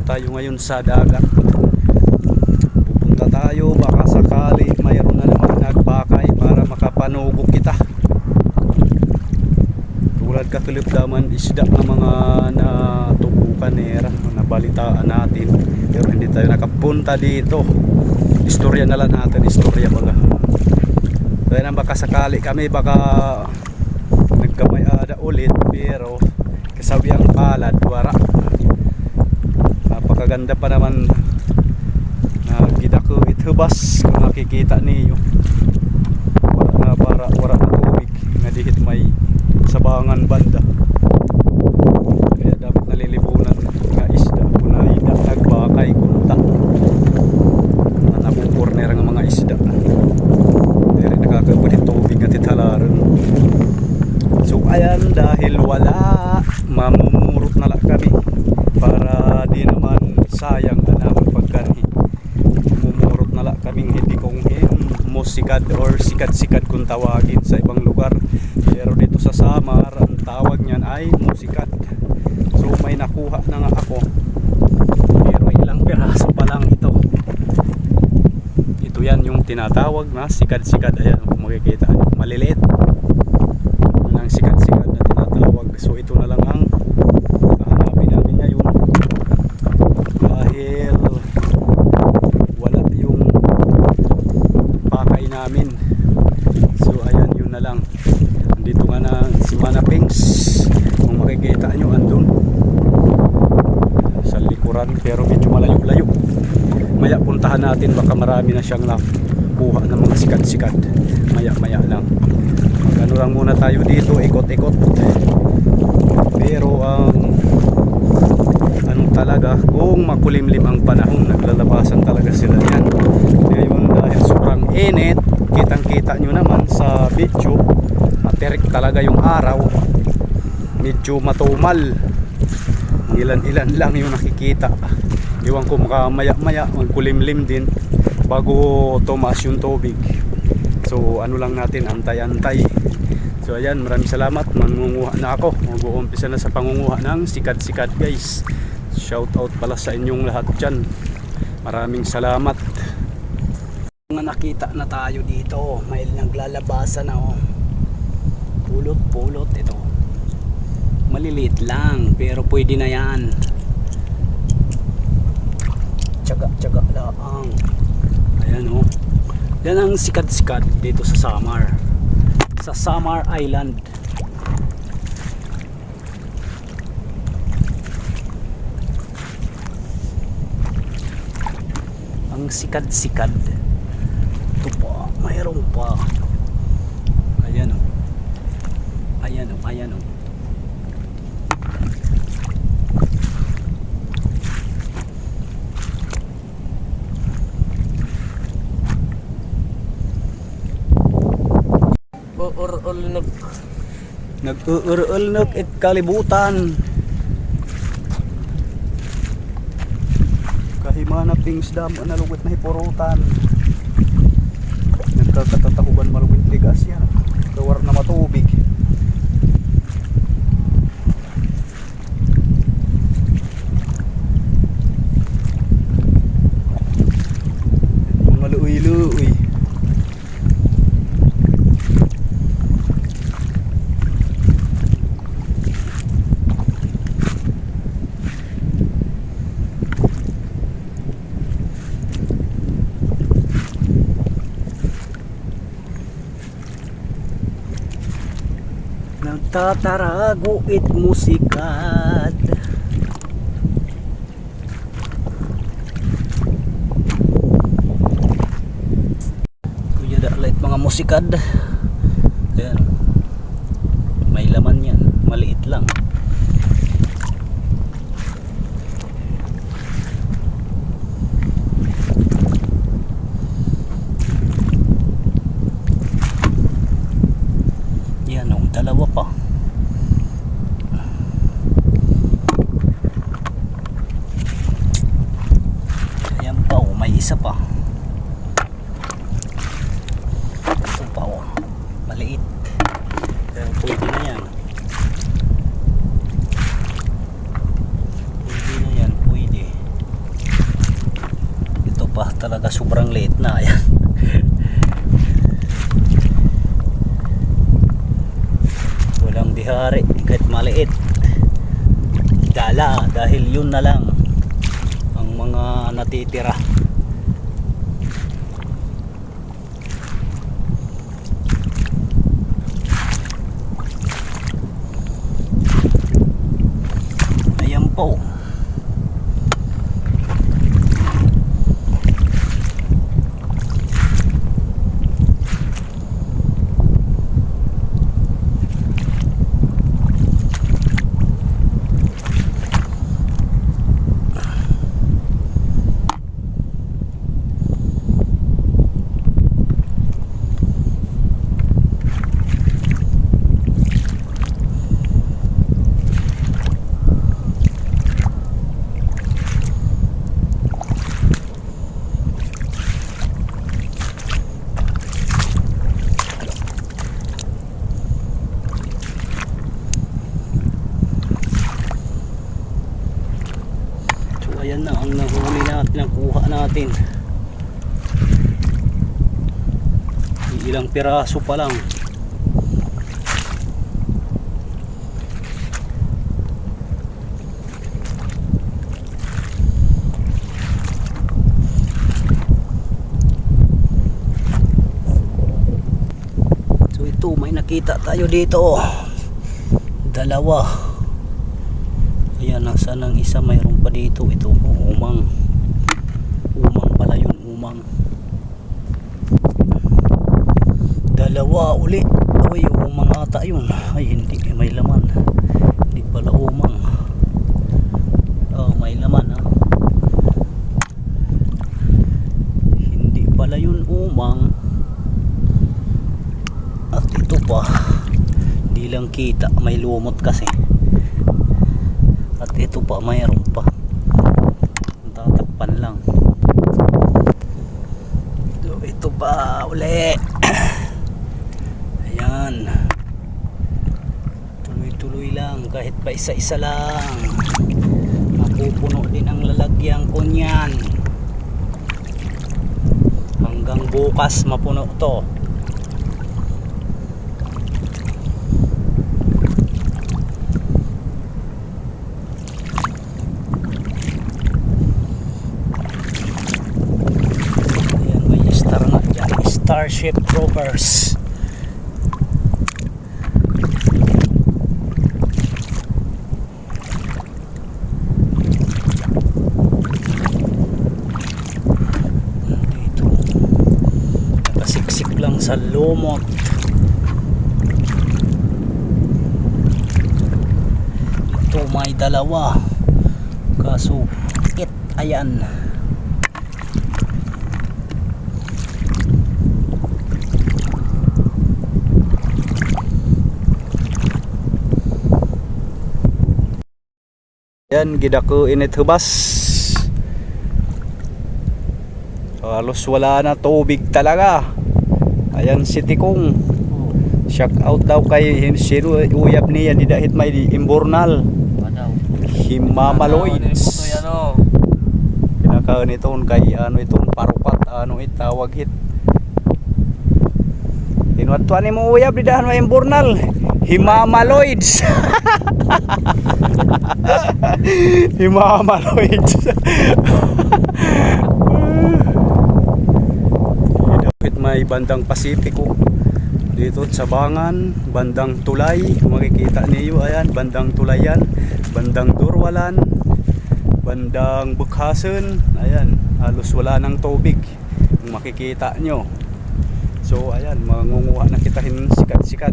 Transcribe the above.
tayo ngayon sa dagat. Pupunta tayo, baka sakali mayroon na naman nagbakay para makapanugok kita. Tulad katulad naman isda ng mga natubukan nera, nabalitaan natin. Pero hindi tayo nakapunta dito. Istorya na lang natin, istorya baga. Kaya na baka sakali kami baka nagkamay-ada ulit, pero kasabiang palad wara. Napakaganda pa naman na gida ko itubas kung nakikita niyo. Para wara na tubig nga dihit may sabangan banda. Kaya dapat nalilibunan nga isda kung nagbakay kunta na nakukorner ng mga isda. Dere nakakabudit tubig nga titalaran. So ayan, dahil wala, mamumurot na lang kami para di naman sayang na naman pagkani. Mamumurot na lang kaming hindi kong musikad or sikad-sikad kung tawagin sa ibang lugar. Pero dito sa Samar, ang tawag niyan ay musikad. So may nakuha na nga ako. Pero ilang piraso pa lang ito. Ito yan yung tinatawag na sikad-sikad. Ayan, kung makikita nyo, maliliit. Ang sikat-sikat na tinatawag. So ito na lang ang hahanapin namin ngayon dahil wala yung pakay namin. So ayan, yun na lang. Dito nga na si Manapings, kung makikita nyo andun sa likuran, pero medyo malayo-layo. Maya puntahan natin, baka marami na siyang nakuha ng mga sikat-sikat. Maya-maya lang. Ano lang muna tayo dito, ikot-ikot. Pero anong talaga, kung makulimlim ang panahon, naglalabasan talaga sila yan. Ngayon dahil sobrang init, kitang-kita nyo naman sa video, materik talaga yung araw. Medyo matumal. Ilan-ilan lang yung nakikita. Iwan ko maya-maya, magkulimlim din bago tumaas yung tubig. So ano lang natin, antay-antay. So ayan, maraming salamat. Mangunguha na ako. Mag-uumpisa na sa pangunguha ng sikat-sikat guys. Shout out pala sa inyong lahat dyan. Maraming salamat. Mga nakita na tayo dito. May naglalabasan na oh. Pulot-pulot ito. Maliliit lang pero pwede na yan. Tsaga-tsaga lang. Ayan oh. Yan ang sikat-sikat dito sa Samar. Sa Samar Island. Ang sikad-sikad. Ito pa, mayroon pa. Ayan o. Ayan o, ayan o. Nag-uurulnog at kalibutan. Kahimana Pings Dam analugit na hipurutan. Nagkakatatahuban malugit ligas yan. Kawar na matubig. Mga luoy-luoy. Nagtatarago it musikad. Kuya dalit mga musikad. Ayan. May laman yan. Maliit lang. Yan o, dalawa pa. Ayan pa o, may isa pa. Ito pa o, maliit. Pero pwede na yan. Pwede na yan, pwede. talaga sobrang liit na. Ayan. Walang bihari kahit maliit. Dala dahil yun na lang ang mga natitira. Ayan po. Ayan na ang nahuli natin, ang kuha natin. Ilang piraso pa lang. So ito, may nakita tayo dito. Dalawa. Ayan, nasa ng isa, mayroon pa dito. Ito, umang. Umang pala yun, umang. Dalawa uli. Uy, umang ata yun. Ay, hindi, may laman. Hindi pala umang. Oh, may laman, ha. Hindi pala yun umang. At ito pa, hindi lang kita, may lumot kasi. At ito pa, mayroon pa. Tatakpan lang. Ito pa uli. Ayan. Tuloy-tuloy lang. Kahit pa isa-isa lang. Mapupuno din ang lalagyan ko niyan. Hanggang bukas mapuno to. Starship Troopers. Dito nakasiksik lang sa lumot. Ito may dalawa kaso ayan. Yan, gida ko init hubas. Halos wala na tubig talaga. Ayan si Tikong. Shout out daw kay sino uyab niya di dahit may imbornal. Himamaloids. Pinakaon iton kay ano itong parupat ano itawag hit. Inwatuan ni mo uyab di dahan may imbornal. Himamaloids. Himamaloids. Dapat may bandang Pasipiko dito sa Bangan, bandang Tulay, makikita niyo ayan, bandang Tulayan, bandang Durwalan, bandang Bukhasen, ayan, halos wala ng tubig kung makikita nyo. So ayan, mangunguha na kita sikat-sikat.